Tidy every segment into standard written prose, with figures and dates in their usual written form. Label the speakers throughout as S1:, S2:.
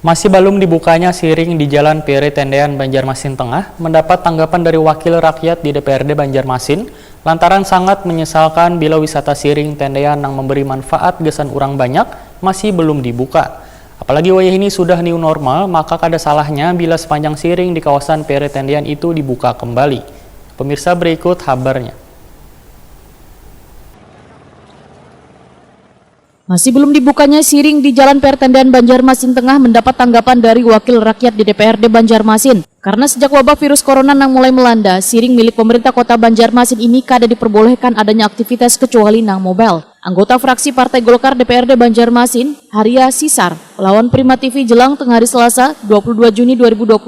S1: Masih belum dibukanya siring di Jalan Piri Tendean Banjarmasin Tengah mendapat tanggapan dari wakil rakyat di DPRD Banjarmasin lantaran sangat menyesalkan bila wisata siring tendean yang memberi manfaat gesan urang banyak masih belum dibuka. Apalagi wayah ini sudah new normal, maka kada salahnya bila sepanjang siring di kawasan Piri Tendean itu dibuka kembali. Pemirsa, berikut kabarnya.
S2: Masih belum dibukanya siring di Jalan Piri Tendean Banjarmasin Tengah mendapat tanggapan dari wakil rakyat di DPRD Banjarmasin. Karena sejak wabah virus corona yang mulai melanda, siring milik pemerintah kota Banjarmasin ini kada diperbolehkan adanya aktivitas kecuali nang mobile. Anggota fraksi Partai Golkar DPRD Banjarmasin, Haria Sisar, lawan Prima TV Jelang tengah hari Selasa, 22 Juni 2021,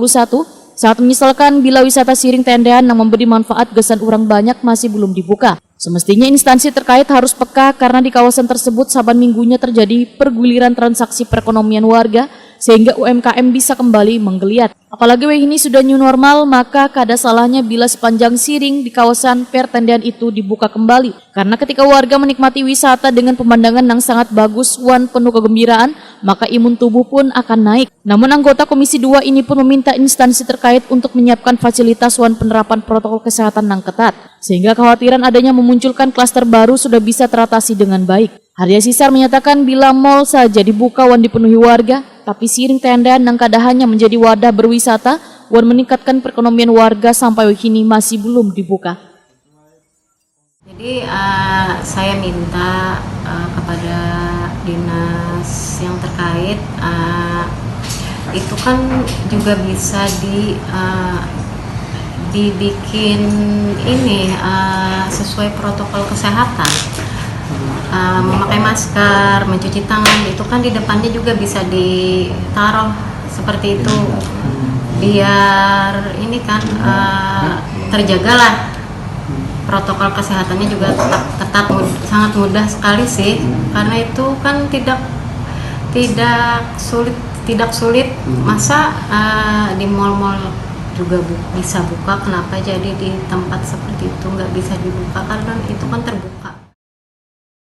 S2: saat menyesalkan bila wisata siring tendean yang memberi manfaat gesan urang banyak masih belum dibuka. Semestinya instansi terkait harus peka karena di kawasan tersebut saban minggunya terjadi perguliran transaksi perekonomian warga sehingga UMKM bisa kembali menggeliat. Apalagi ini sudah new normal, maka kada salahnya bila sepanjang siring di kawasan Piri Tendean itu dibuka kembali. Karena ketika warga menikmati wisata dengan pemandangan yang sangat bagus wan penuh kegembiraan, maka imun tubuh pun akan naik. Namun anggota Komisi 2 ini pun meminta instansi terkait untuk menyiapkan fasilitas wan penerapan protokol kesehatan yang ketat, sehingga kekhawatiran adanya memunculkan klaster baru sudah bisa teratasi dengan baik. Haria Sisar menyatakan bila mal saja dibuka wan dipenuhi warga, tapi siring tendean yang kada hanya menjadi wadah berwisata wan meningkatkan perekonomian warga sampai kini masih belum dibuka.
S3: Jadi saya minta kepada dinas yang terkait itu kan juga bisa dibikin ini sesuai protokol kesehatan. Memakai masker, mencuci tangan, itu kan di depannya juga bisa ditaruh seperti itu, biar ini kan terjagalah protokol kesehatannya juga tetap ketat. Sangat mudah sekali sih, karena itu kan tidak sulit. Masa di mal-mal juga bisa buka, kenapa jadi di tempat seperti itu nggak bisa dibuka, karena itu kan terbuka.